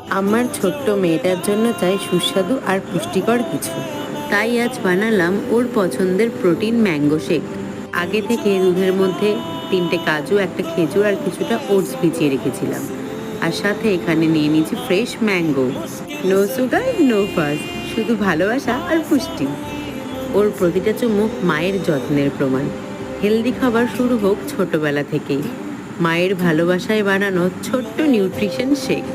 আমার ছোট্ট মেয়েটার জন্য চাই সুস্বাদু আর পুষ্টিকর কিছু, তাই আজ বানালাম ওর পছন্দের প্রোটিন ম্যাঙ্গো শেক। আগে থেকে দুধের মধ্যে 3টে কাজু, একটা খেজুর আর কিছুটা ওটস ভিজিয়ে রেখেছিলাম। আর সাথে এখানে নিয়ে নিয়েছি fresh mango. No sugar, no fuss, শুধু ভালোবাসা আর পুষ্টি। ওর প্রতিটা চুমুক মায়ের যত্নের প্রমাণ। হেলদি খাবার শুরু হোক ছোটবেলা থেকেই। মায়ের ভালোবাসায় বানানো ছোট্ট নিউট্রিশন শেক।